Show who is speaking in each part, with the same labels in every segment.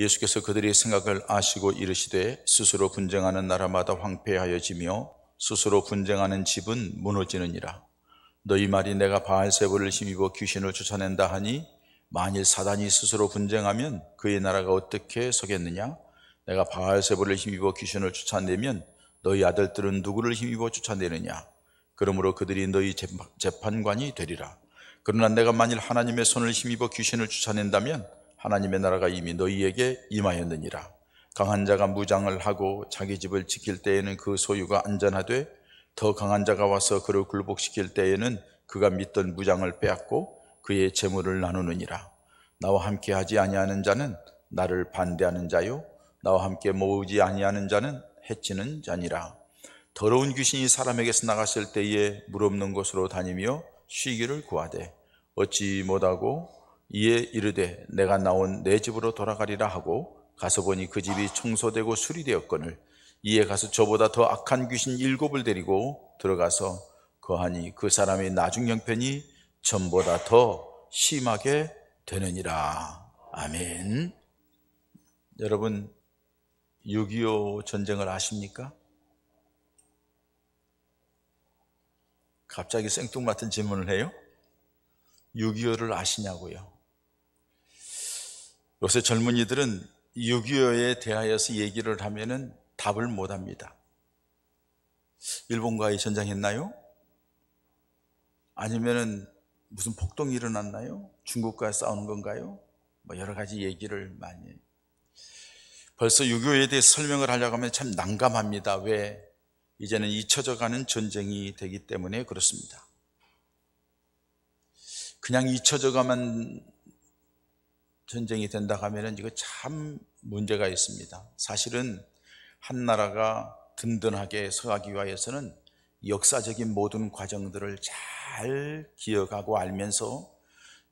Speaker 1: 예수께서 그들의 생각을 아시고 이르시되 스스로 분쟁하는 나라마다 황폐하여지며 스스로 분쟁하는 집은 무너지느니라. 너희 말이 내가 바알세불을 힘입어 귀신을 쫓아낸다 하니 만일 사단이 스스로 분쟁하면 그의 나라가 어떻게 서겠느냐? 내가 바알세불을 힘입어 귀신을 쫓아내면 너희 아들들은 누구를 힘입어 쫓아내느냐? 그러므로 그들이 너희 재판관이 되리라. 그러나 내가 만일 하나님의 손을 힘입어 귀신을 쫓아낸다면 하나님의 나라가 이미 너희에게 임하였느니라. 강한 자가 무장을 하고 자기 집을 지킬 때에는 그 소유가 안전하되 더 강한 자가 와서 그를 굴복시킬 때에는 그가 믿던 무장을 빼앗고 그의 재물을 나누느니라. 나와 함께 하지 아니하는 자는 나를 반대하는 자요 나와 함께 모으지 아니하는 자는 해치는 자니라. 더러운 귀신이 사람에게서 나갔을 때에 물 없는 곳으로 다니며 쉬기를 구하되 어찌 못하고 이에 이르되 내가 나온 내 집으로 돌아가리라 하고 가서 보니 그 집이 청소되고 수리되었거늘 이에 가서 저보다 더 악한 귀신 7을 데리고 들어가서 거하니 그 사람의 나중 형편이 전보다 더 심하게 되느니라. 아멘. 여러분 6.25 전쟁을 아십니까? 갑자기 생뚱맞은 질문을 해요. 6.25를 아시냐고요. 요새 젊은이들은 6.25에 대하여서 얘기를 하면은 답을 못합니다. 일본과의 전쟁했나요? 아니면은 무슨 폭동이 일어났나요? 중국과 싸우는 건가요? 뭐 여러 가지 얘기를 많이 해요. 벌써 6.25에 대해 설명을 하려고 하면 참 난감합니다. 왜? 이제는 잊혀져가는 전쟁이 되기 때문에 그렇습니다. 그냥 잊혀져가만 전쟁이 된다 하면은 이거 참 문제가 있습니다. 사실은 한 나라가 든든하게 서가기 위해서는 역사적인 모든 과정들을 잘 기억하고 알면서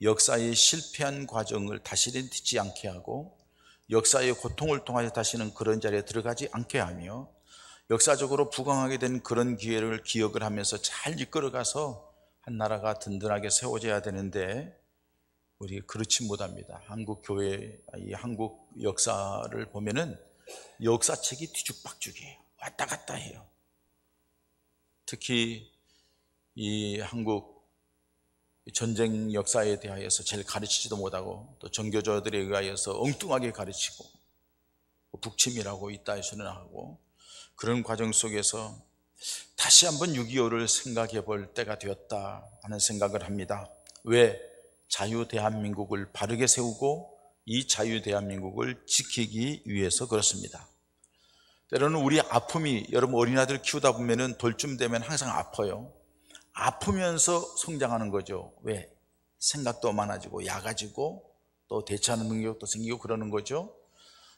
Speaker 1: 역사의 실패한 과정을 다시는 뒤지 않게 하고 역사의 고통을 통하여 다시는 그런 자리에 들어가지 않게 하며 역사적으로 부강하게 된 그런 기회를 기억을 하면서 잘 이끌어가서 한 나라가 든든하게 세워져야 되는데 우리 그렇지 못합니다. 한국 교회, 이 한국 역사를 보면은 역사책이 뒤죽박죽이에요. 왔다 갔다 해요. 특히 이 한국 전쟁 역사에 대하여서 제일 가르치지도 못하고 또 정교조들에 의하여서 엉뚱하게 가르치고 북침이라고 있다 선언하고 그런 과정 속에서 다시 한번 6.25를 생각해 볼 때가 되었다 하는 생각을 합니다. 왜? 자유 대한민국을 바르게 세우고 이 자유 대한민국을 지키기 위해서 그렇습니다. 때로는 우리 아픔이 여러분 어린아이들 키우다 보면은 돌쯤 되면 항상 아파요. 아프면서 성장하는 거죠. 왜? 생각도 많아지고 약아지고 또 대처하는 능력도 생기고 그러는 거죠.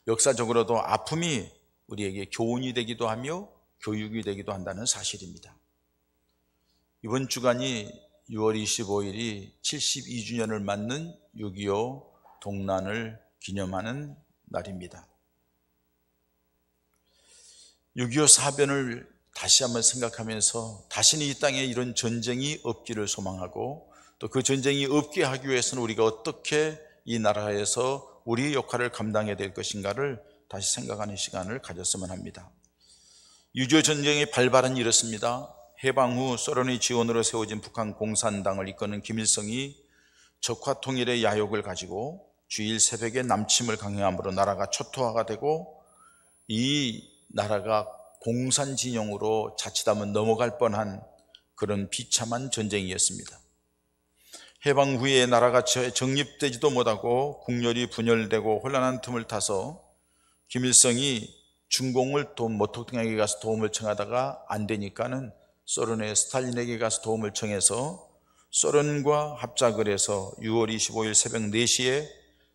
Speaker 1: 역사적으로도 아픔이 우리에게 교훈이 되기도 하며 교육이 되기도 한다는 사실입니다. 이번 주간이 6월 25일이 72주년을 맞는 6.25 동란을 기념하는 날입니다. 6.25 사변을 다시 한번 생각하면서 다시는 이 땅에 이런 전쟁이 없기를 소망하고 또 그 전쟁이 없게 하기 위해서는 우리가 어떻게 이 나라에서 우리의 역할을 감당해야 될 것인가를 다시 생각하는 시간을 가졌으면 합니다. 6.25 전쟁의 발발은 이렇습니다. 해방 후 소련의 지원으로 세워진 북한 공산당을 이끄는 김일성이 적화 통일의 야욕을 가지고 주일 새벽에 남침을 강행함으로 나라가 초토화가 되고 이 나라가 공산 진영으로 자칫하면 넘어갈 뻔한 그런 비참한 전쟁이었습니다. 해방 후에 나라가 정립되지도 못하고 국렬이 분열되고 혼란한 틈을 타서 김일성이 중공을 모토통에게 가서 도움을 청하다가 안 되니까는 소련의 스탈린에게 가서 도움을 청해서 소련과 합작을 해서 6월 25일 새벽 4시에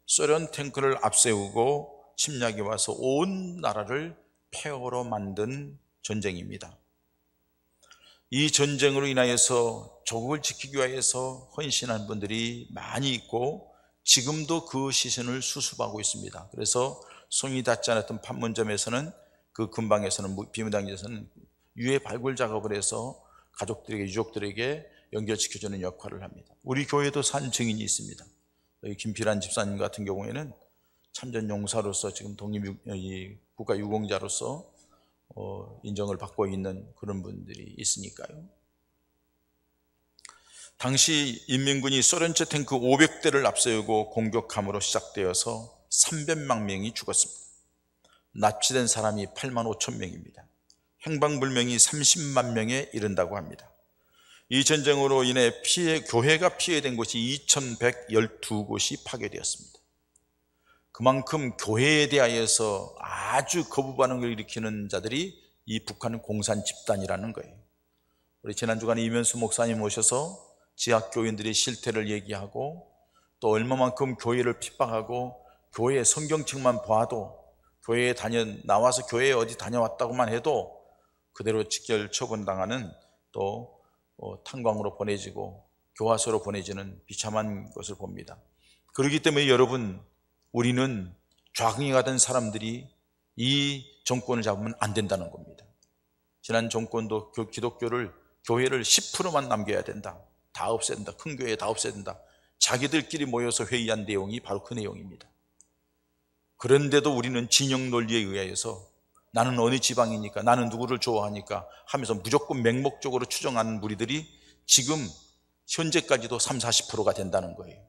Speaker 1: 소련 탱크를 앞세우고 침략이 와서 온 나라를 폐허로 만든 전쟁입니다. 이 전쟁으로 인하여서 조국을 지키기 위해서 헌신한 분들이 많이 있고 지금도 그 시선을 수습하고 있습니다. 그래서 손이 닿지 않았던 판문점에서는 그 근방에서는 비무장지에서는 유해 발굴 작업을 해서 가족들에게 유족들에게 연결시켜주는 역할을 합니다. 우리 교회도 산 증인이 있습니다. 김필환 집사님 같은 경우에는 참전용사로서 지금 국가유공자로서 인정을 받고 있는 그런 분들이 있으니까요. 당시 인민군이 소련제 탱크 500대를 앞세우고 공격함으로 시작되어서 300만 명이 죽었습니다. 납치된 사람이 8만 5천 명입니다. 행방불명이 30만 명에 이른다고 합니다. 이 전쟁으로 인해 교회가 피해된 곳이 2112곳이 파괴되었습니다. 그만큼 교회에 대하여서 아주 거부 반응을 일으키는 자들이 이 북한 공산 집단이라는 거예요. 우리 지난 주간에 이면수 목사님 오셔서 지하교인들의 실태를 얘기하고 또 얼마만큼 교회를 핍박하고 교회 성경책만 봐도 교회에 나와서 교회에 어디 다녀왔다고만 해도 그대로 직결 처분당하는 또 탄광으로 보내지고 교화소로 보내지는 비참한 것을 봅니다. 그렇기 때문에 여러분, 우리는 좌경이 된 사람들이 이 정권을 잡으면 안 된다는 겁니다. 지난 정권도 기독교를 교회를 10%만 남겨야 된다, 다 없애야 된다, 큰 교회 다 없애야 된다, 자기들끼리 모여서 회의한 내용이 바로 그 내용입니다. 그런데도 우리는 진영 논리에 의해서 나는 어느 지방이니까, 나는 누구를 좋아하니까 하면서 무조건 맹목적으로 추정하는 무리들이 지금 현재까지도 30-40%가 된다는 거예요.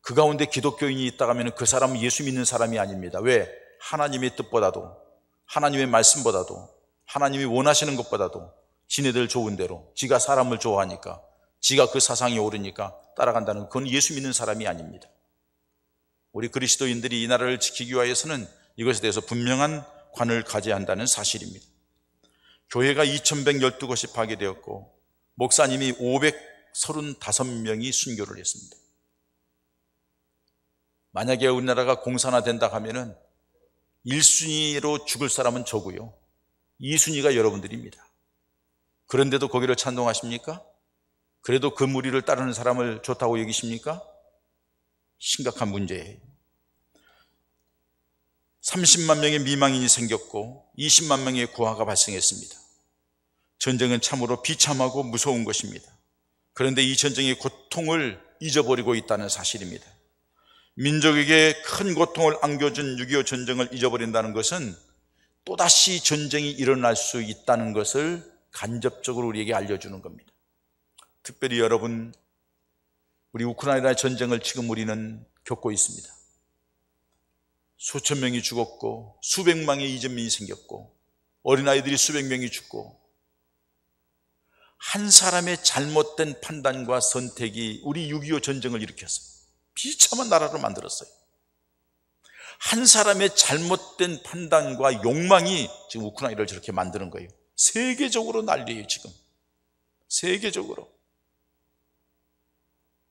Speaker 1: 그 가운데 기독교인이 있다고 하면 그 사람은 예수 믿는 사람이 아닙니다. 왜? 하나님의 뜻보다도, 하나님의 말씀보다도, 하나님이 원하시는 것보다도 지네들 좋은 대로, 지가 사람을 좋아하니까, 지가 그 사상이 옳으니까 따라간다는, 그건 예수 믿는 사람이 아닙니다. 우리 그리스도인들이 이 나라를 지키기 위해서는 이것에 대해서 분명한 관을 가져야 한다는 사실입니다. 교회가 2112곳이 파괴되었고 목사님이 535명이 순교를 했습니다. 만약에 우리나라가 공산화된다 하면은 1순위로 죽을 사람은 저고요, 2순위가 여러분들입니다. 그런데도 거기를 찬동하십니까? 그래도 그 무리를 따르는 사람을 좋다고 여기십니까? 심각한 문제예요. 30만 명의 미망인이 생겼고 20만 명의 고아가 발생했습니다. 전쟁은 참으로 비참하고 무서운 것입니다. 그런데 이 전쟁의 고통을 잊어버리고 있다는 사실입니다. 민족에게 큰 고통을 안겨준 6.25 전쟁을 잊어버린다는 것은 또다시 전쟁이 일어날 수 있다는 것을 간접적으로 우리에게 알려주는 겁니다. 특별히 여러분, 우리 우크라이나 전쟁을 지금 우리는 겪고 있습니다. 수천 명이 죽었고 수백만의 이전민이 생겼고 어린아이들이 수백 명이 죽고, 한 사람의 잘못된 판단과 선택이 우리 6.25 전쟁을 일으켰어요. 비참한 나라로 만들었어요. 한 사람의 잘못된 판단과 욕망이 지금 우크라이나를 저렇게 만드는 거예요. 세계적으로 난리예요. 지금 세계적으로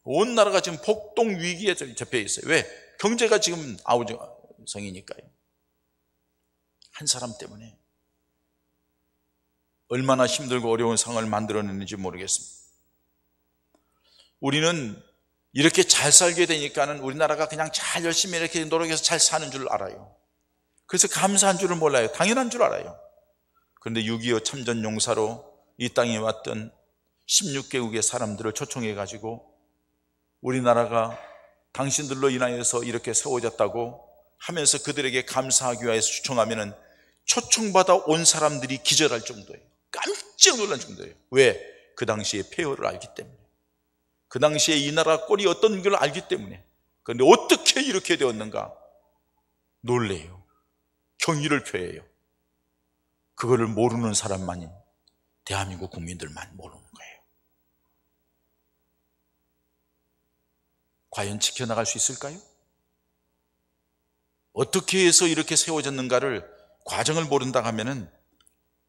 Speaker 1: 온 나라가 지금 폭동 위기에 접해 있어요. 왜? 경제가 지금 아우성이니까요. 한 사람 때문에 얼마나 힘들고 어려운 상황을 만들어냈는지 모르겠습니다. 우리는 이렇게 잘 살게 되니까는 우리나라가 그냥 잘 열심히 이렇게 노력해서 잘 사는 줄 알아요. 그래서 감사한 줄을 몰라요. 당연한 줄 알아요. 그런데 6.25 참전용사로 이 땅에 왔던 16개국의 사람들을 초청해 가지고 우리나라가 당신들로 인하여서 이렇게 세워졌다고 하면서 그들에게 감사하기 위해서 초청하면은 초청받아 온 사람들이 기절할 정도예요. 깜짝 놀랄 정도예요. 왜? 그 당시에 폐허를 알기 때문에, 그 당시에 이 나라 꼴이 어떤 걸 알기 때문에. 그런데 어떻게 이렇게 되었는가 놀래요. 경의를 표해요. 그거를 모르는 사람만이, 대한민국 국민들만 모르는 거예요. 과연 지켜나갈 수 있을까요? 어떻게 해서 이렇게 세워졌는가를, 과정을 모른다 하면은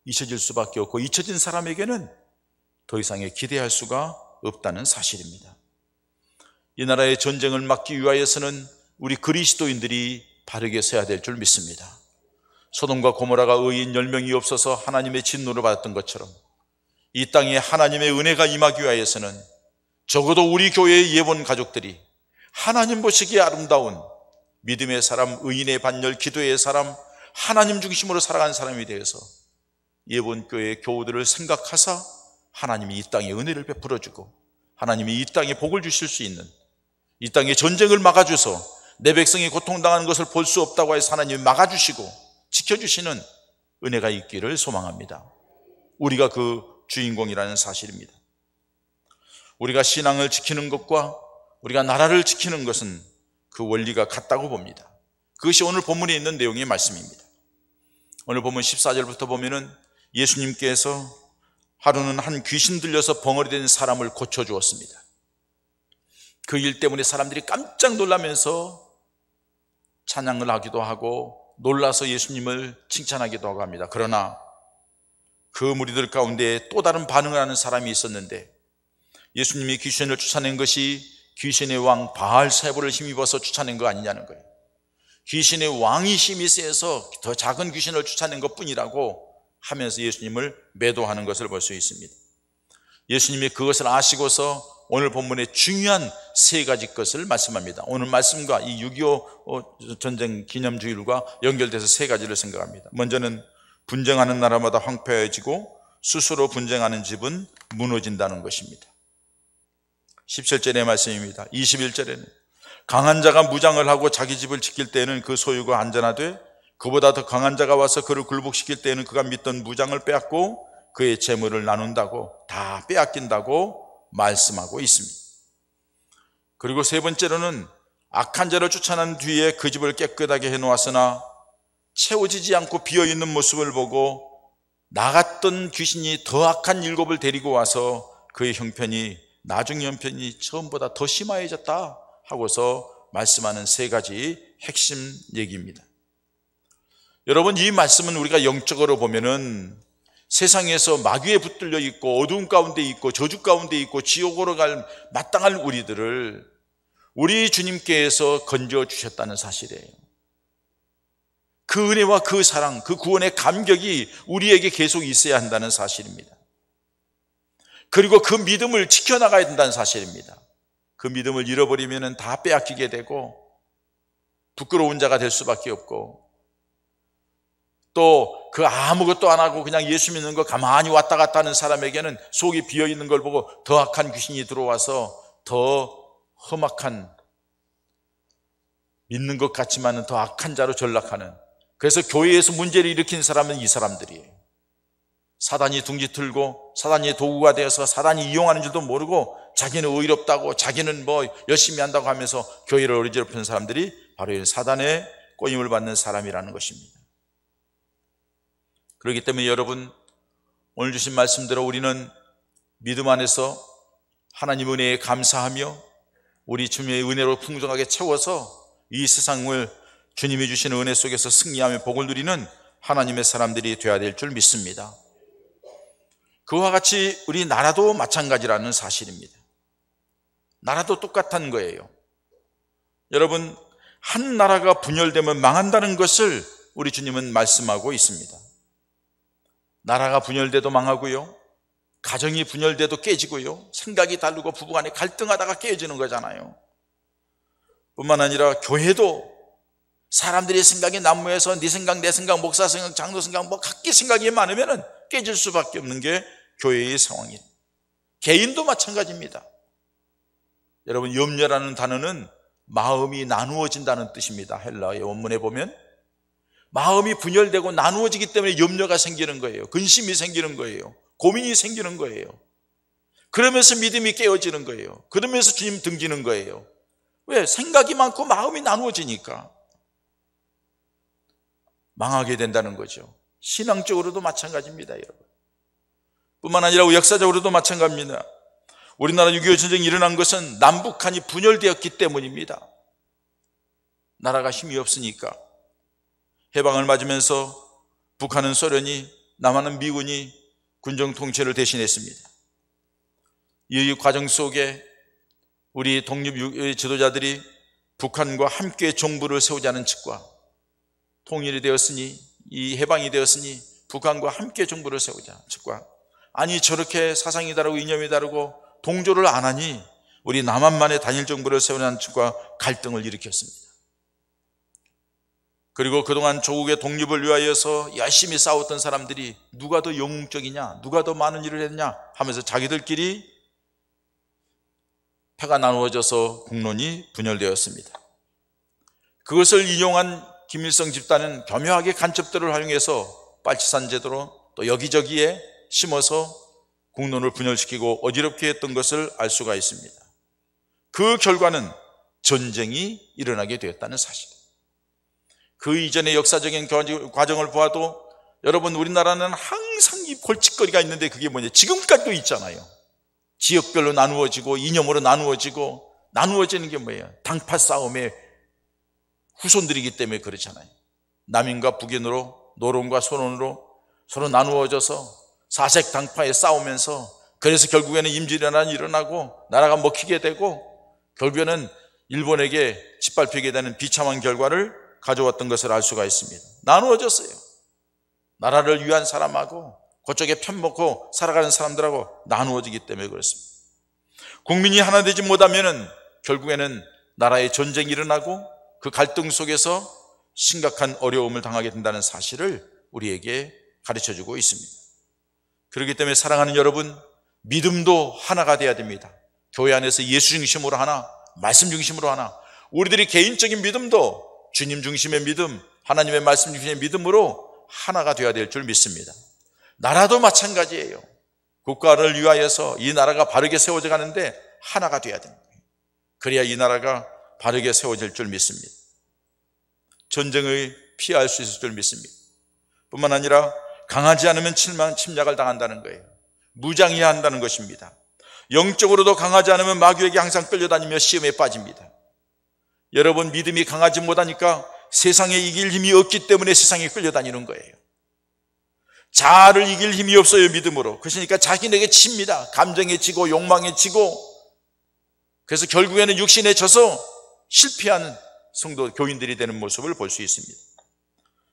Speaker 1: 잊혀질 수밖에 없고, 잊혀진 사람에게는 더 이상의 기대할 수가 없다는 사실입니다. 이 나라의 전쟁을 막기 위하여서는 우리 그리스도인들이 바르게 서야 될 줄 믿습니다. 소돔과 고모라가 의인 10명이 없어서 하나님의 진노를 받았던 것처럼 이 땅에 하나님의 은혜가 임하기 위하여서는 적어도 우리 교회의 예본 가족들이 하나님 보시기에 아름다운 믿음의 사람, 의인의 반열, 기도의 사람, 하나님 중심으로 살아가는 사람이 되어서 예본 교회의 교우들을 생각하사 하나님이 이 땅에 은혜를 베풀어주고 하나님이 이 땅에 복을 주실 수 있는, 이 땅에 전쟁을 막아줘서 내 백성이 고통당하는 것을 볼 수 없다고 해서 하나님이 막아주시고 지켜주시는 은혜가 있기를 소망합니다. 우리가 그 주인공이라는 사실입니다. 우리가 신앙을 지키는 것과 우리가 나라를 지키는 것은 그 원리가 같다고 봅니다. 그것이 오늘 본문에 있는 내용의 말씀입니다. 오늘 본문 14절부터 보면은 예수님께서 하루는 한 귀신 들려서 벙어리 된 사람을 고쳐주었습니다. 그 일 때문에 사람들이 깜짝 놀라면서 찬양을 하기도 하고 놀라서 예수님을 칭찬하기도 하고 합니다. 그러나 그 무리들 가운데 또 다른 반응을 하는 사람이 있었는데, 예수님이 귀신을 쫓아낸 것이 귀신의 왕 바알세불을 힘입어서 쫓아낸 거 아니냐는 거예요. 귀신의 왕이 힘이 세서 더 작은 귀신을 쫓아낸 것뿐이라고 하면서 예수님을 매도하는 것을 볼 수 있습니다. 예수님이 그것을 아시고서 오늘 본문의 중요한 세 가지 것을 말씀합니다. 오늘 말씀과 이 6.25 전쟁 기념주일과 연결돼서 세 가지를 생각합니다. 먼저는 분쟁하는 나라마다 황폐해지고 스스로 분쟁하는 집은 무너진다는 것입니다. 17절의 말씀입니다. 21절에는 강한 자가 무장을 하고 자기 집을 지킬 때에는 그 소유가 안전하되 그보다 더 강한 자가 와서 그를 굴복시킬 때에는 그가 믿던 무장을 빼앗고 그의 재물을 나눈다고, 다 빼앗긴다고 말씀하고 있습니다. 그리고 세 번째로는 악한 자를 쫓아난 뒤에 그 집을 깨끗하게 해놓았으나 채워지지 않고 비어있는 모습을 보고 나갔던 귀신이 더 악한 일곱을 데리고 와서 그의 형편이, 나중 형편이 처음보다 더 심화해졌다 하고서 말씀하는 세 가지 핵심 얘기입니다. 여러분, 이 말씀은 우리가 영적으로 보면은 세상에서 마귀에 붙들려 있고 어두움 가운데 있고 저주 가운데 있고 지옥으로 갈 마땅할 우리들을 우리 주님께서 건져주셨다는 사실이에요. 그 은혜와 그 사랑, 그 구원의 감격이 우리에게 계속 있어야 한다는 사실입니다. 그리고 그 믿음을 지켜나가야 된다는 사실입니다. 그 믿음을 잃어버리면 다 빼앗기게 되고 부끄러운 자가 될 수밖에 없고, 또 그 아무것도 안 하고 그냥 예수 믿는 거 가만히 왔다 갔다 하는 사람에게는 속이 비어있는 걸 보고 더 악한 귀신이 들어와서 더 험악한, 믿는 것 같지만은 더 악한 자로 전락하는, 그래서 교회에서 문제를 일으킨 사람은 이 사람들이에요. 사단이 둥지 틀고 사단이 도구가 되어서 사단이 이용하는 줄도 모르고 자기는 의롭다고 자기는 뭐 열심히 한다고 하면서 교회를 어지럽히는 사람들이 바로 이 사단의 꼬임을 받는 사람이라는 것입니다. 그렇기 때문에 여러분, 오늘 주신 말씀대로 우리는 믿음 안에서 하나님 은혜에 감사하며 우리 주님의 은혜로 풍성하게 채워서 이 세상을 주님이 주시는 은혜 속에서 승리하며 복을 누리는 하나님의 사람들이 되어야 될 줄 믿습니다. 그와 같이 우리 나라도 마찬가지라는 사실입니다. 나라도 똑같은 거예요. 여러분, 한 나라가 분열되면 망한다는 것을 우리 주님은 말씀하고 있습니다. 나라가 분열돼도 망하고요, 가정이 분열돼도 깨지고요, 생각이 다르고 부부간에 갈등하다가 깨지는 거잖아요. 뿐만 아니라 교회도 사람들의 생각이 난무해서 네 생각, 내 생각, 목사 생각, 장로 생각 뭐 각기 생각이 많으면 깨질 수밖에 없는 게 교회의 상황이에요. 개인도 마찬가지입니다. 여러분, 염려라는 단어는 마음이 나누어진다는 뜻입니다. 헬라의 원문에 보면 마음이 분열되고 나누어지기 때문에 염려가 생기는 거예요. 근심이 생기는 거예요. 고민이 생기는 거예요. 그러면서 믿음이 깨어지는 거예요. 그러면서 주님 등지는 거예요. 왜? 생각이 많고 마음이 나누어지니까 망하게 된다는 거죠. 신앙적으로도 마찬가지입니다, 여러분. 뿐만 아니라 역사적으로도 마찬가지입니다. 우리나라 6.25 전쟁이 일어난 것은 남북한이 분열되었기 때문입니다. 나라가 힘이 없으니까. 해방을 맞으면서 북한은 소련이, 남한은 미군이 군정 통치를 대신했습니다. 이 과정 속에 우리 독립 지도자들이 북한과 함께 정부를 세우자는 측과, 통일이 되었으니, 이 해방이 되었으니 북한과 함께 정부를 세우자 측과, 아니 저렇게 사상이 다르고 이념이 다르고 동조를 안 하니 우리 남한만의 단일 정부를 세우자는 측과 갈등을 일으켰습니다. 그리고 그동안 조국의 독립을 위하여서 열심히 싸웠던 사람들이 누가 더 영웅적이냐, 누가 더 많은 일을 했냐 하면서 자기들끼리 패가 나누어져서 국론이 분열되었습니다. 그것을 인용한 김일성 집단은 교묘하게 간첩들을 활용해서 빨치산 제도로 또 여기저기에 심어서 국론을 분열시키고 어지럽게 했던 것을 알 수가 있습니다. 그 결과는 전쟁이 일어나게 되었다는 사실. 그 이전의 역사적인 과정을 보아도 여러분, 우리나라는 항상 이 골칫거리가 있는데 그게 뭐냐, 지금까지도 있잖아요. 지역별로 나누어지고 이념으로 나누어지는 게 뭐예요? 당파 싸움의 후손들이기 때문에 그렇잖아요. 남인과 북인으로, 노론과 소론으로 서로 나누어져서 사색 당파에 싸우면서, 그래서 결국에는 임진왜란이 일어나고 나라가 먹히게 되고 결국에는 일본에게 짓밟히게 되는 비참한 결과를 가져왔던 것을 알 수가 있습니다. 나누어졌어요. 나라를 위한 사람하고 그쪽에 편먹고 살아가는 사람들하고 나누어지기 때문에 그렇습니다. 국민이 하나 되지 못하면 결국에는 나라에 전쟁이 일어나고 그 갈등 속에서 심각한 어려움을 당하게 된다는 사실을 우리에게 가르쳐주고 있습니다. 그렇기 때문에 사랑하는 여러분, 믿음도 하나가 되어야 됩니다. 교회 안에서 예수 중심으로 하나, 말씀 중심으로 하나, 우리들이 개인적인 믿음도 주님 중심의 믿음, 하나님의 말씀 중심의 믿음으로 하나가 되어야 될 줄 믿습니다. 나라도 마찬가지예요. 국가를 위하여서 이 나라가 바르게 세워져 가는데 하나가 되어야 됩니다. 그래야 이 나라가 바르게 세워질 줄 믿습니다. 전쟁을 피할 수 있을 줄 믿습니다. 뿐만 아니라 강하지 않으면 침략을 당한다는 거예요. 무장해야 한다는 것입니다. 영적으로도 강하지 않으면 마귀에게 항상 끌려다니며 시험에 빠집니다. 여러분, 믿음이 강하지 못하니까 세상에 이길 힘이 없기 때문에 세상에 끌려다니는 거예요. 자아를 이길 힘이 없어요, 믿음으로. 그러니까 자기에게 칩니다. 감정에 지고 욕망에 지고, 그래서 결국에는 육신에 져서 실패한 성도 교인들이 되는 모습을 볼 수 있습니다.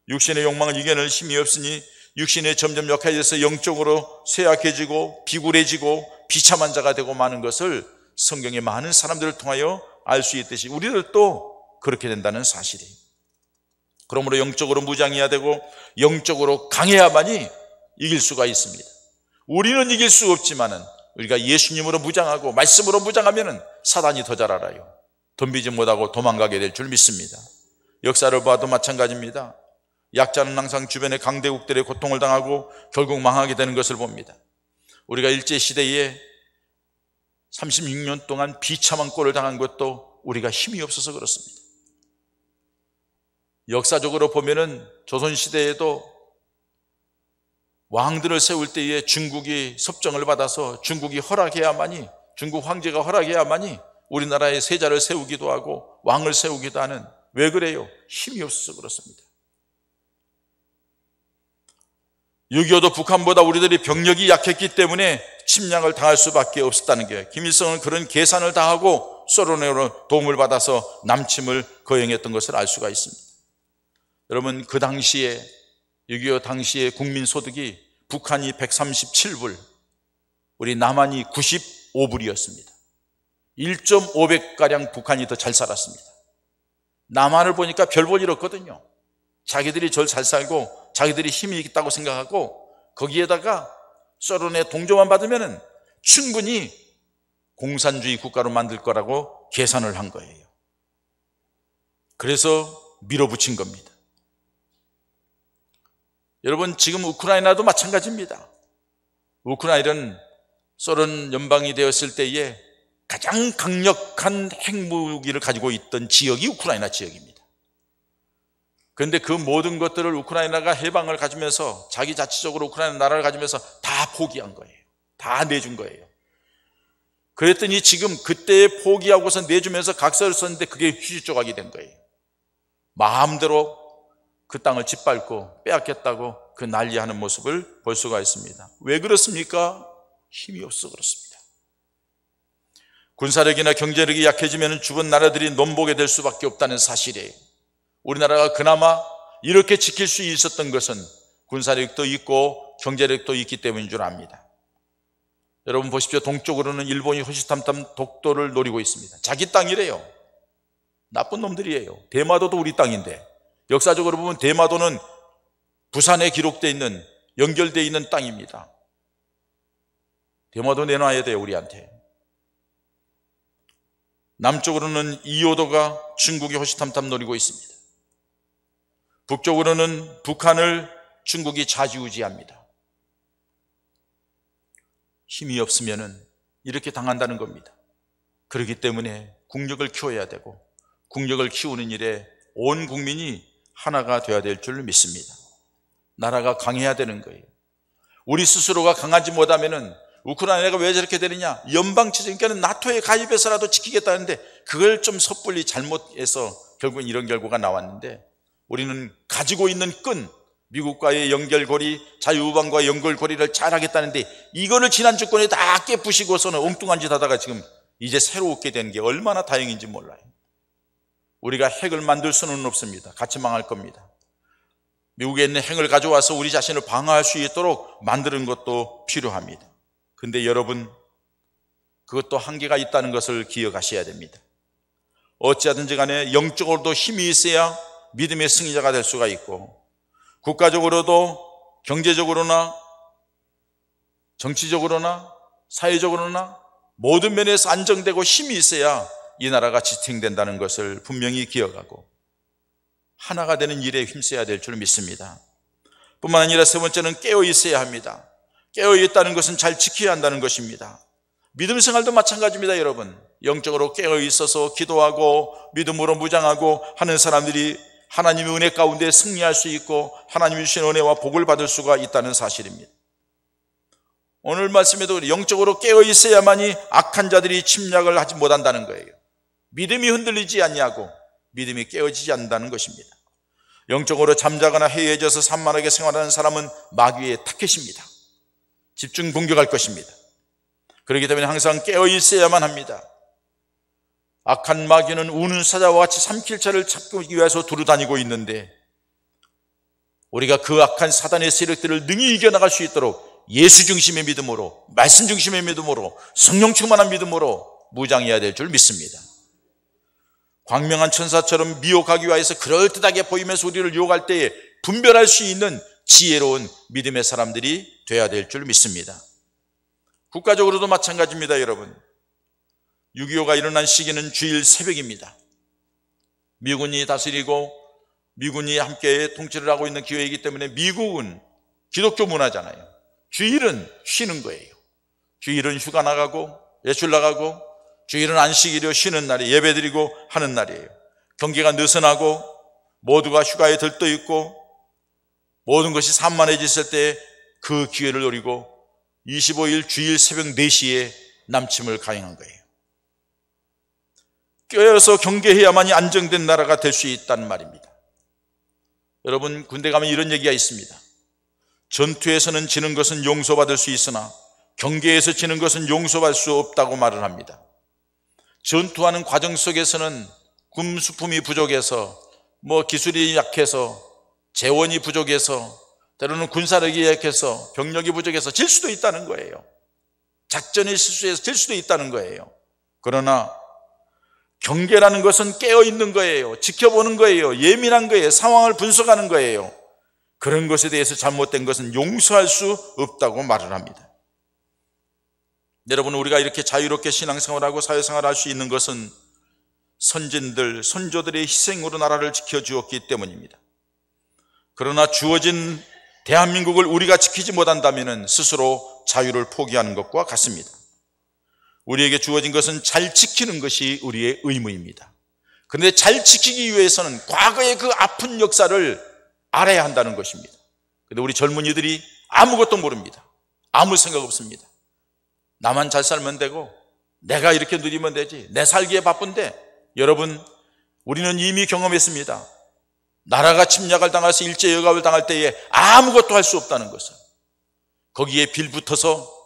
Speaker 1: 육신의 욕망을 이겨낼 힘이 없으니 육신에 점점 역해져서 영적으로 쇠약해지고 비굴해지고 비참한 자가 되고 마는 것을 성경의 많은 사람들을 통하여 알 수 있듯이 우리들도 그렇게 된다는 사실이에요. 그러므로 영적으로 무장해야 되고 영적으로 강해야만이 이길 수가 있습니다. 우리는 이길 수 없지만은 우리가 예수님으로 무장하고 말씀으로 무장하면은 사단이 더 잘 알아요. 덤비지 못하고 도망가게 될 줄 믿습니다. 역사를 봐도 마찬가지입니다. 약자는 항상 주변의 강대국들의 고통을 당하고 결국 망하게 되는 것을 봅니다. 우리가 일제시대에 36년 동안 비참한 꼴을 당한 것도 우리가 힘이 없어서 그렇습니다. 역사적으로 보면은 조선시대에도 왕들을 세울 때에 중국이 섭정을 받아서 중국이 허락해야만이, 중국 황제가 허락해야만이 우리나라의 세자를 세우기도 하고 왕을 세우기도 하는, 왜 그래요? 힘이 없어서 그렇습니다. 6.25도 북한보다 우리들이 병력이 약했기 때문에 침략을 당할 수밖에 없었다는 거예요. 김일성은 그런 계산을 다 하고 소련으로 도움을 받아서 남침을 거행했던 것을 알 수가 있습니다. 여러분, 그 당시에 6.25 당시에 국민소득이 북한이 137불, 우리 남한이 95불이었습니다. 1.5배가량 북한이 더 잘 살았습니다. 남한을 보니까 별 볼 일 없거든요. 자기들이 제일 잘 살고 자기들이 힘이 있다고 생각하고 거기에다가 소련의 동조만 받으면 충분히 공산주의 국가로 만들 거라고 계산을 한 거예요. 그래서 밀어붙인 겁니다. 여러분, 지금 우크라이나도 마찬가지입니다. 우크라이나는 소련 연방이 되었을 때에 가장 강력한 핵무기를 가지고 있던 지역이 우크라이나 지역입니다. 그런데 그 모든 것들을 우크라이나가 해방을 가지면서 자기 자치적으로 우크라이나 나라를 가지면서 다 포기한 거예요. 다 내준 거예요. 그랬더니 지금 그때 포기하고서 내주면서 각서를 썼는데 그게 휴지 조각이 된 거예요. 마음대로 그 땅을 짓밟고 빼앗겠다고 그 난리하는 모습을 볼 수가 있습니다. 왜 그렇습니까? 힘이 없어 그렇습니다. 군사력이나 경제력이 약해지면 주변 나라들이 넘보게 될 수밖에 없다는 사실이에요. 우리나라가 그나마 이렇게 지킬 수 있었던 것은 군사력도 있고 경제력도 있기 때문인 줄 압니다. 여러분 보십시오. 동쪽으로는 일본이 호시탐탐 독도를 노리고 있습니다. 자기 땅이래요. 나쁜 놈들이에요. 대마도도 우리 땅인데, 역사적으로 보면 대마도는 부산에 기록되어 있는, 연결되어 있는 땅입니다. 대마도 내놔야 돼요, 우리한테. 남쪽으로는 이오도가 중국이 호시탐탐 노리고 있습니다. 북쪽으로는 북한을 중국이 좌지우지합니다. 힘이 없으면 이렇게 당한다는 겁니다. 그렇기 때문에 국력을 키워야 되고, 국력을 키우는 일에 온 국민이 하나가 되어야 될 줄 믿습니다. 나라가 강해야 되는 거예요. 우리 스스로가 강하지 못하면 우크라이나가 왜 저렇게 되느냐, 연방체제니까는 나토에 가입해서라도 지키겠다는데 그걸 좀 섣불리 잘못해서 결국은 이런 결과가 나왔는데, 우리는 가지고 있는 끈, 미국과의 연결고리, 자유우방과의 연결고리를 잘하겠다는데 이거를 지난 주권에 다 깨부시고서는 엉뚱한 짓 하다가 지금 이제 새로 얻게 되는 게 얼마나 다행인지 몰라요. 우리가 핵을 만들 수는 없습니다. 같이 망할 겁니다. 미국에 있는 핵을 가져와서 우리 자신을 방어할 수 있도록 만드는 것도 필요합니다. 근데 여러분, 그것도 한계가 있다는 것을 기억하셔야 됩니다. 어찌하든지 간에 영적으로도 힘이 있어야 믿음의 승리자가 될 수가 있고, 국가적으로도 경제적으로나 정치적으로나 사회적으로나 모든 면에서 안정되고 힘이 있어야 이 나라가 지탱된다는 것을 분명히 기억하고 하나가 되는 일에 힘써야 될 줄 믿습니다. 뿐만 아니라 세 번째는 깨어 있어야 합니다. 깨어 있다는 것은 잘 지켜야 한다는 것입니다. 믿음 생활도 마찬가지입니다. 여러분, 영적으로 깨어 있어서 기도하고 믿음으로 무장하고 하는 사람들이 하나님의 은혜 가운데 승리할 수 있고 하나님이 주신 은혜와 복을 받을 수가 있다는 사실입니다. 오늘 말씀에도 영적으로 깨어 있어야만이 악한 자들이 침략을 하지 못한다는 거예요. 믿음이 흔들리지 않냐고, 믿음이 깨어지지 않는다는 것입니다. 영적으로 잠자거나 해이해져서 산만하게 생활하는 사람은 마귀의 타켓입니다. 집중 공격할 것입니다. 그렇기 때문에 항상 깨어 있어야만 합니다. 악한 마귀는 우는 사자와 같이 삼킬 자를 찾기 위해서 두루다니고 있는데, 우리가 그 악한 사단의 세력들을 능히 이겨나갈 수 있도록 예수 중심의 믿음으로, 말씀 중심의 믿음으로, 성령 충만한 믿음으로 무장해야 될 줄 믿습니다. 광명한 천사처럼 미혹하기 위해서 그럴듯하게 보이면서 우리를 유혹할 때에 분별할 수 있는 지혜로운 믿음의 사람들이 되어야 될 줄 믿습니다. 국가적으로도 마찬가지입니다. 여러분, 6.25가 일어난 시기는 주일 새벽입니다. 미군이 다스리고 미군이 함께 통치를 하고 있는 기회이기 때문에 미국은 기독교 문화잖아요. 주일은 쉬는 거예요. 주일은 휴가 나가고 외출 나가고, 주일은 안식일이요, 쉬는 날이 예배드리고 하는 날이에요. 경계가 느슨하고 모두가 휴가에 들떠 있고 모든 것이 산만해졌을 때 그 기회를 노리고 25일 주일 새벽 4시에 남침을 가행한 거예요. 깨어서 경계해야만이 안정된 나라가 될 수 있다는 말입니다. 여러분, 군대 가면 이런 얘기가 있습니다. 전투에서는 지는 것은 용서받을 수 있으나 경계에서 지는 것은 용서받을 수 없다고 말을 합니다. 전투하는 과정 속에서는 군수품이 부족해서, 기술이 약해서, 재원이 부족해서, 때로는 군사력이 약해서, 병력이 부족해서 질 수도 있다는 거예요. 작전의 실수에서 질 수도 있다는 거예요. 그러나 경계라는 것은 깨어있는 거예요. 지켜보는 거예요. 예민한 거예요. 상황을 분석하는 거예요. 그런 것에 대해서 잘못된 것은 용서할 수 없다고 말을 합니다. 여러분, 우리가 이렇게 자유롭게 신앙생활하고 사회생활을 할 수 있는 것은 선진들, 선조들의 희생으로 나라를 지켜주었기 때문입니다. 그러나 주어진 대한민국을 우리가 지키지 못한다면 스스로 자유를 포기하는 것과 같습니다. 우리에게 주어진 것은 잘 지키는 것이 우리의 의무입니다. 그런데 잘 지키기 위해서는 과거의 그 아픈 역사를 알아야 한다는 것입니다. 그런데 우리 젊은이들이 아무것도 모릅니다. 아무 생각 없습니다. 나만 잘 살면 되고 내가 이렇게 누리면 되지, 내 살기에 바쁜데, 여러분, 우리는 이미 경험했습니다. 나라가 침략을 당해서 일제역압을 당할 때에 아무것도 할 수 없다는 것을, 거기에 빌붙어서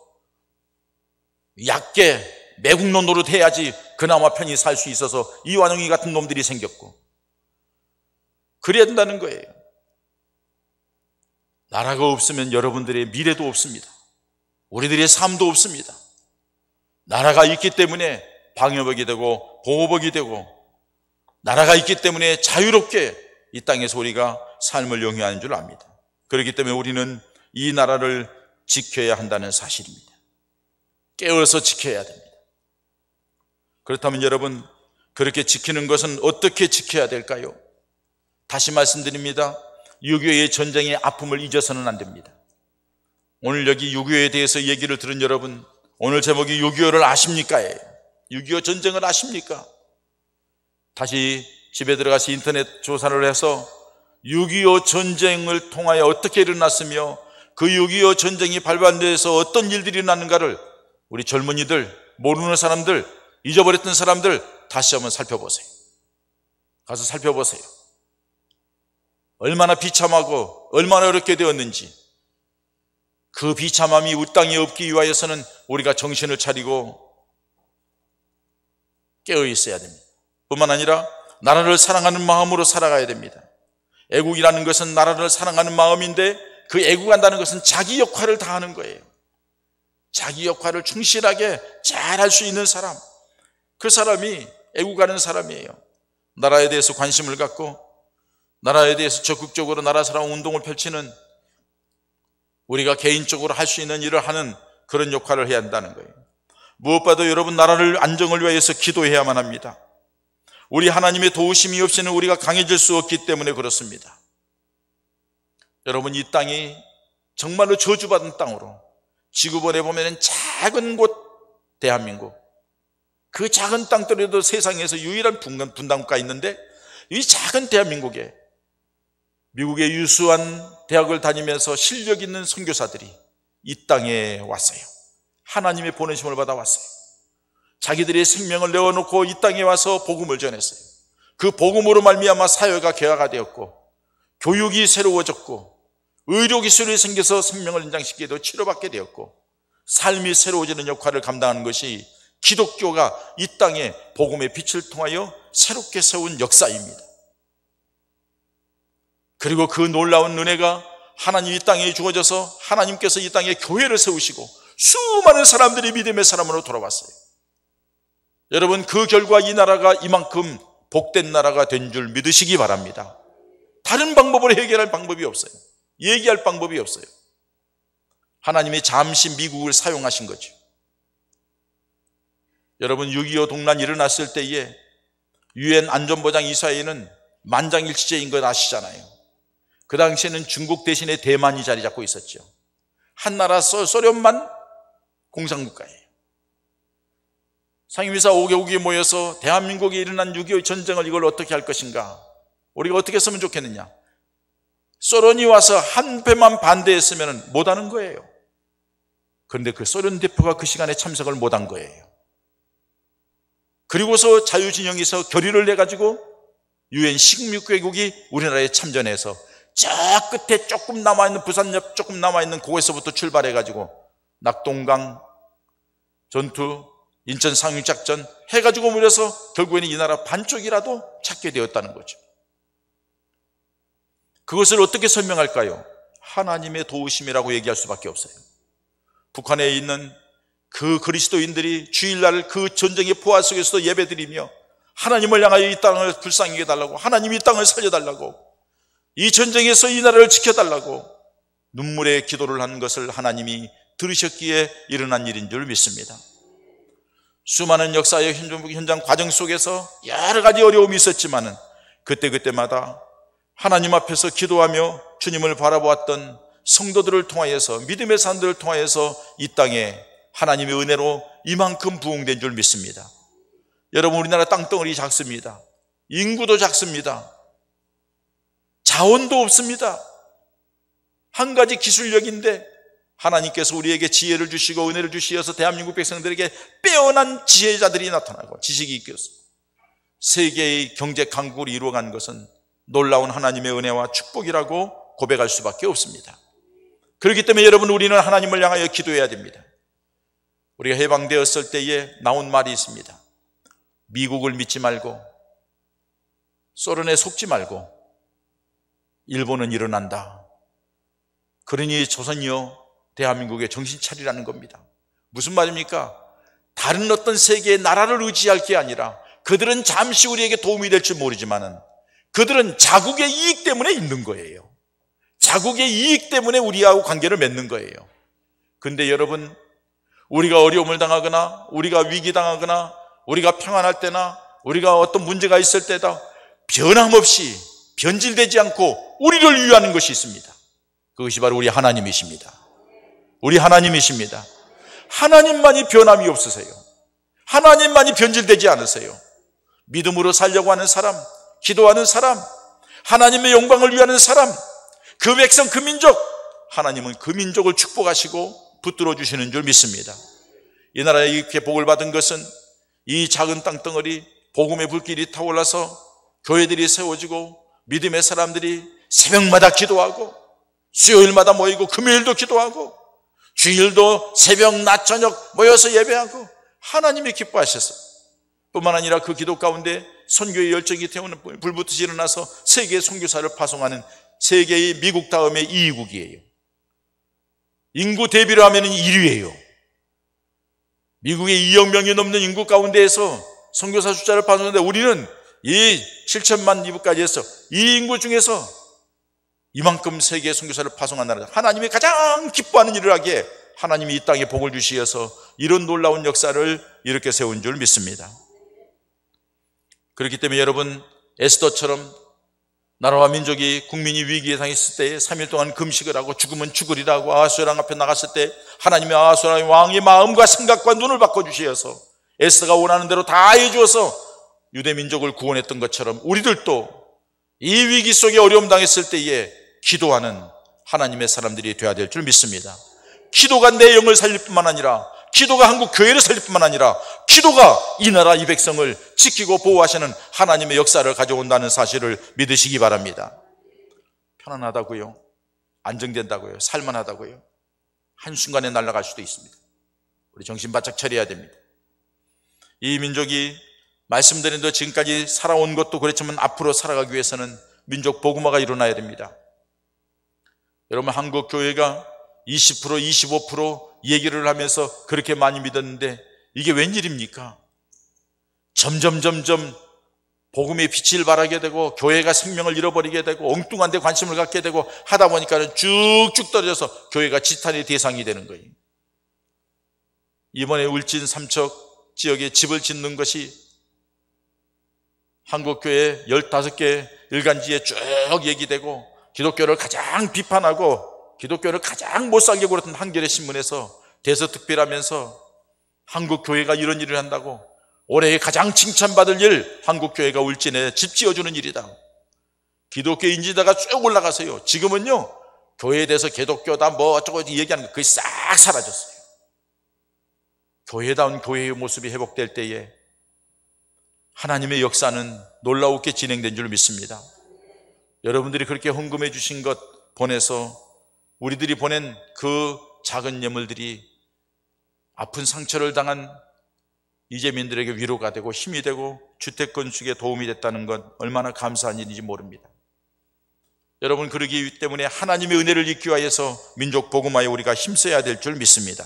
Speaker 1: 얕게 매국노 노릇해야지 그나마 편히 살 수 있어서 이완용이 같은 놈들이 생겼고, 그래야 된다는 거예요. 나라가 없으면 여러분들의 미래도 없습니다. 우리들의 삶도 없습니다. 나라가 있기 때문에 방역이 되고 보호복이 되고, 나라가 있기 때문에 자유롭게 이 땅에서 우리가 삶을 영위하는 줄 압니다. 그렇기 때문에 우리는 이 나라를 지켜야 한다는 사실입니다. 깨어서 지켜야 됩니다. 그렇다면 여러분, 그렇게 지키는 것은 어떻게 지켜야 될까요? 다시 말씀드립니다. 6.25의 전쟁의 아픔을 잊어서는 안 됩니다. 오늘 여기 6.25에 대해서 얘기를 들은 여러분, 오늘 제목이 6.25를 아십니까? 6.25 전쟁을 아십니까? 다시 집에 들어가서 인터넷 조사를 해서 6.25 전쟁을 통하여 어떻게 일어났으며 그 6.25 전쟁이 발발돼서 어떤 일들이 일어났는가를 우리 젊은이들, 모르는 사람들, 잊어버렸던 사람들 다시 한번 살펴보세요. 가서 살펴보세요. 얼마나 비참하고 얼마나 어렵게 되었는지. 그 비참함이 우리 땅에 없기 위하여서는 우리가 정신을 차리고 깨어 있어야 됩니다. 뿐만 아니라 나라를 사랑하는 마음으로 살아가야 됩니다. 애국이라는 것은 나라를 사랑하는 마음인데 그 애국한다는 것은 자기 역할을 다하는 거예요. 자기 역할을 충실하게 잘 할 수 있는 사람, 그 사람이 애국하는 사람이에요. 나라에 대해서 관심을 갖고 나라에 대해서 적극적으로 나라 사랑 운동을 펼치는, 우리가 개인적으로 할 수 있는 일을 하는 그런 역할을 해야 한다는 거예요. 무엇보다도 여러분, 나라를 안정을 위해서 기도해야만 합니다. 우리 하나님의 도우심이 없이는 우리가 강해질 수 없기 때문에 그렇습니다. 여러분, 이 땅이 정말로 저주받은 땅으로, 지구본에 보면 작은 곳 대한민국, 그 작은 땅덩어리도 세상에서 유일한 분담가 있는데 이 작은 대한민국에 미국의 유수한 대학을 다니면서 실력 있는 선교사들이 이 땅에 왔어요. 하나님의 보내심을 받아 왔어요. 자기들의 생명을 내어놓고 이 땅에 와서 복음을 전했어요. 그 복음으로 말미암아 사회가 개화가 되었고, 교육이 새로워졌고, 의료기술이 생겨서 생명을 연장시키게 되어 치료받게 되었고, 삶이 새로워지는 역할을 감당하는 것이 기독교가 이 땅에 복음의 빛을 통하여 새롭게 세운 역사입니다. 그리고 그 놀라운 은혜가 하나님 이 땅에 주어져서 하나님께서 이 땅에 교회를 세우시고 수많은 사람들이 믿음의 사람으로 돌아왔어요. 여러분, 그 결과 이 나라가 이만큼 복된 나라가 된 줄 믿으시기 바랍니다. 다른 방법으로 해결할 방법이 없어요. 얘기할 방법이 없어요. 하나님이 잠시 미국을 사용하신 거죠. 여러분, 6.25 동란이 일어났을 때에 유엔 안전보장 이사회는 만장일치제인 것 아시잖아요. 그 당시에는 중국 대신에 대만이 자리 잡고 있었죠. 한나라 소련만 공산국가예요. 상임이사 5개국이 모여서 대한민국에 일어난 6.25 전쟁을 이걸 어떻게 할 것인가, 우리가 어떻게 했으면 좋겠느냐. 소련이 와서 한 배만 반대했으면 못하는 거예요. 그런데 그 소련 대표가 그 시간에 참석을 못한 거예요. 그리고서 자유진영에서 결의를 내가지고 유엔 16개국이 우리나라에 참전해서 저 끝에 조금 남아있는, 부산 옆 조금 남아있는 곳에서부터 출발해가지고 낙동강 전투, 인천 상륙작전 해가지고 무려서 결국에는 이 나라 반쪽이라도 찾게 되었다는 거죠. 그것을 어떻게 설명할까요? 하나님의 도우심이라고 얘기할 수밖에 없어요. 북한에 있는 그 그리스도인들이 주일날 그 전쟁의 포화 속에서도 예배드리며 하나님을 향하여 이 땅을 불쌍히 해달라고, 하나님이 이 땅을 살려달라고, 이 전쟁에서 이 나라를 지켜달라고 눈물의 기도를 한 것을 하나님이 들으셨기에 일어난 일인 줄 믿습니다. 수많은 역사의 현장 과정 속에서 여러 가지 어려움이 있었지만은 그때마다 하나님 앞에서 기도하며 주님을 바라보았던 성도들을 통하여서, 믿음의 사람들을 통하여서 이 땅에 하나님의 은혜로 이만큼 부흥된 줄 믿습니다. 여러분, 우리나라 땅덩어리 작습니다. 인구도 작습니다. 자원도 없습니다. 한 가지 기술력인데 하나님께서 우리에게 지혜를 주시고 은혜를 주시어서 대한민국 백성들에게 빼어난 지혜자들이 나타나고 지식이 있어서 세계의 경제 강국을 이루어간 것은 놀라운 하나님의 은혜와 축복이라고 고백할 수밖에 없습니다. 그렇기 때문에 여러분, 우리는 하나님을 향하여 기도해야 됩니다. 우리가 해방되었을 때에 나온 말이 있습니다. 미국을 믿지 말고 소련에 속지 말고 일본은 일어난다. 그러니 조선이여 대한민국에 정신 차리라는 겁니다. 무슨 말입니까? 다른 어떤 세계의 나라를 의지할 게 아니라 그들은 잠시 우리에게 도움이 될지 모르지만은 그들은 자국의 이익 때문에 있는 거예요. 자국의 이익 때문에 우리하고 관계를 맺는 거예요. 근데 여러분, 우리가 어려움을 당하거나 우리가 위기당하거나 우리가 평안할 때나 우리가 어떤 문제가 있을 때다 변함없이 변질되지 않고 우리를 위하는 것이 있습니다. 그것이 바로 우리 하나님이십니다. 우리 하나님이십니다. 하나님만이 변함이 없으세요. 하나님만이 변질되지 않으세요. 믿음으로 살려고 하는 사람, 기도하는 사람, 하나님의 영광을 위하는 사람, 그 백성, 그 민족, 하나님은 그 민족을 축복하시고 붙들어 주시는 줄 믿습니다. 이 나라에 이렇게 복을 받은 것은 이 작은 땅덩어리 복음의 불길이 타올라서 교회들이 세워지고 믿음의 사람들이 새벽마다 기도하고 수요일마다 모이고 금요일도 기도하고 주일도 새벽 낮 저녁 모여서 예배하고 하나님이 기뻐하셨어요. 뿐만 아니라 그 기도 가운데 선교의 열정이 태우는 불붙듯이 일어나서 세계 선교사를 파송하는 세계의 미국 다음에 2위국이에요. 인구 대비로 하면 1위예요. 미국의 2억 명이 넘는 인구 가운데에서 선교사 숫자를 파송하는데 우리는 이 7천만 이북까지 해서 이 인구 중에서 이만큼 세계 선교사를 파송한 나라, 하나님이 가장 기뻐하는 일을 하기에 하나님이 이 땅에 복을 주시어서 이런 놀라운 역사를 이렇게 세운 줄 믿습니다. 그렇기 때문에 여러분, 에스더처럼 나라와 민족이 국민이 위기에 당했을 때 3일 동안 금식을 하고 죽으면 죽으리라고 아하수에랑 앞에 나갔을 때 하나님이 아하수에랑 왕의 마음과 생각과 눈을 바꿔주시어서 에스더가 원하는 대로 다 해주어서 유대 민족을 구원했던 것처럼 우리들도 이 위기 속에 어려움 당했을 때에 기도하는 하나님의 사람들이 되어야 될 줄 믿습니다. 기도가 내 영을 살릴 뿐만 아니라, 기도가 한국 교회를 살릴 뿐만 아니라, 기도가 이 나라 이 백성을 지키고 보호하시는 하나님의 역사를 가져온다는 사실을 믿으시기 바랍니다. 편안하다고요? 안정된다고요? 살만하다고요? 한순간에 날아갈 수도 있습니다. 우리 정신 바짝 차려야 됩니다. 이 민족이 말씀드린 대로 지금까지 살아온 것도 그렇지만 앞으로 살아가기 위해서는 민족 복음화가 일어나야 됩니다. 여러분, 한국 교회가 20%, 25% 얘기를 하면서 그렇게 많이 믿었는데 이게 웬일입니까? 점점 복음의 빛을 발하게 되고 교회가 생명을 잃어버리게 되고 엉뚱한 데 관심을 갖게 되고 하다 보니까 쭉쭉 떨어져서 교회가 지탄의 대상이 되는 거예요. 이번에 울진 삼척 지역에 집을 짓는 것이 한국교회 15개 일간지에 쭉 얘기되고 기독교를 가장 비판하고 기독교를 가장 못살게 굴었던 한겨레 신문에서 대서특필하면서 한국교회가 이런 일을 한다고, 올해 가장 칭찬받을 일, 한국교회가 울진에 집 지어주는 일이다. 기독교 인지도가 쭉 올라가서요, 지금은요 교회에 대해서 기독교다 뭐 어쩌고 얘기하는 거 그게 싹 사라졌어요. 교회다운 교회의 모습이 회복될 때에 하나님의 역사는 놀라웠게 진행된 줄 믿습니다. 여러분들이 그렇게 헌금해 주신 것 보내서 우리들이 보낸 그 작은 예물들이 아픈 상처를 당한 이재민들에게 위로가 되고 힘이 되고 주택 건축에 도움이 됐다는 건 얼마나 감사한 일인지 모릅니다. 여러분, 그러기 때문에 하나님의 은혜를 잊기 위해서 민족 복음화에 우리가 힘써야 될 줄 믿습니다.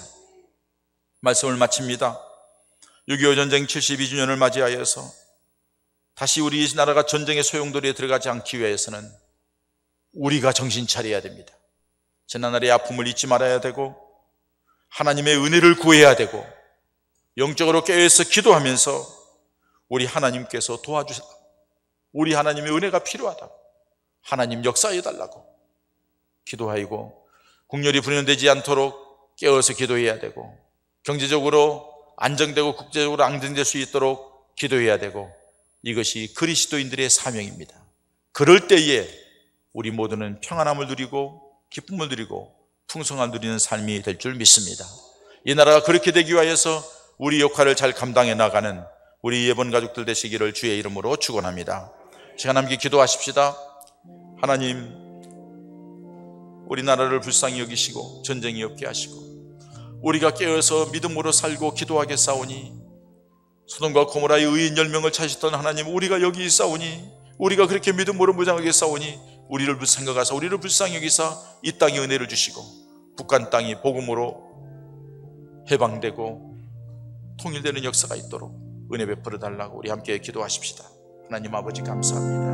Speaker 1: 말씀을 마칩니다. 6.25 전쟁 72주년을 맞이하여서 다시 우리 나라가 전쟁의 소용돌이에 들어가지 않기 위해서는 우리가 정신 차려야 됩니다. 지난날의 아픔을 잊지 말아야 되고 하나님의 은혜를 구해야 되고 영적으로 깨어서 기도하면서 우리 하나님께서 도와주세요. 우리 하나님의 은혜가 필요하다고, 하나님 역사해달라고 기도하고 국열이 분열되지 않도록 깨어서 기도해야 되고 경제적으로 안정되고 국제적으로 안정될 수 있도록 기도해야 되고, 이것이 그리스도인들의 사명입니다. 그럴 때에 우리 모두는 평안함을 누리고 기쁨을 누리고 풍성함을 누리는 삶이 될 줄 믿습니다. 이 나라가 그렇게 되기 위해서 우리 역할을 잘 감당해 나가는 우리 예번 가족들 되시기를 주의 이름으로 축원합니다. 시간 함께 기도하십시다. 하나님, 우리나라를 불쌍히 여기시고 전쟁이 없게 하시고 우리가 깨어서 믿음으로 살고 기도하게 싸우니, 소돔과 고모라의 의인 10명을 찾으셨던 하나님, 우리가 여기 있사오니, 우리가 그렇게 믿음으로 무장하게 싸우니 우리를 생각하사 우리를 불쌍히 여기사 이 땅에 은혜를 주시고 북한 땅이 복음으로 해방되고 통일되는 역사가 있도록 은혜 베풀어 달라고 우리 함께 기도하십시다. 하나님 아버지, 감사합니다.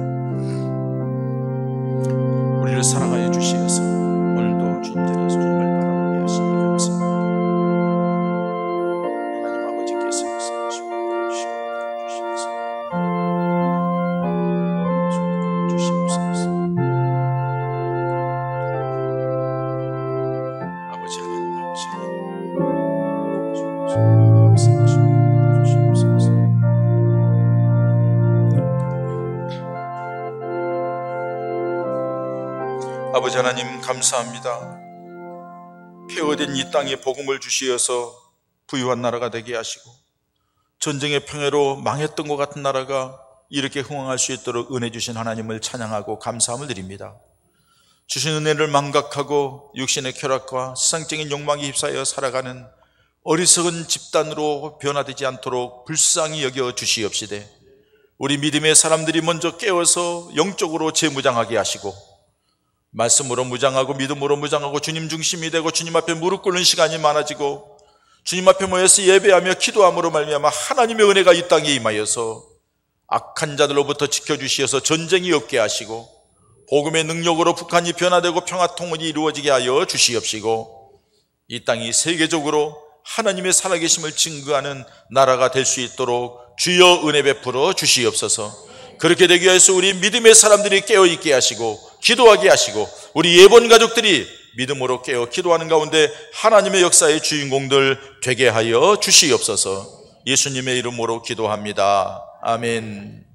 Speaker 1: 우리를 사랑하여 주시어서 오늘도 주님 자리에서 주님을 바라보게 하시니 감사합니다. 하나님 아버지께서 역사하시고 주시옵소서. 아버지 하나님 감사합니다. 폐허된 이 땅에 복음을 주시어서 부유한 나라가 되게 하시고 전쟁의 평해로 망했던 것 같은 나라가 이렇게 흥황할 수 있도록 은혜 주신 하나님을 찬양하고 감사함을 드립니다. 주신 은혜를 망각하고 육신의 쾌락과 세상적인 욕망에 휩싸여 살아가는 어리석은 집단으로 변화되지 않도록 불쌍히 여겨 주시옵시되 우리 믿음의 사람들이 먼저 깨어서 영적으로 재무장하게 하시고 말씀으로 무장하고 믿음으로 무장하고 주님 중심이 되고 주님 앞에 무릎 꿇는 시간이 많아지고 주님 앞에 모여서 예배하며 기도함으로 말미암아 하나님의 은혜가 이 땅에 임하여서 악한 자들로부터 지켜주시어서 전쟁이 없게 하시고 복음의 능력으로 북한이 변화되고 평화통일이 이루어지게 하여 주시옵시고 이 땅이 세계적으로 하나님의 살아계심을 증거하는 나라가 될 수 있도록 주여 은혜 베풀어 주시옵소서. 그렇게 되기 위해서 우리 믿음의 사람들이 깨어있게 하시고 기도하게 하시고 우리 예본 가족들이 믿음으로 깨어 기도하는 가운데 하나님의 역사의 주인공들 되게 하여 주시옵소서. 예수님의 이름으로 기도합니다. 아멘.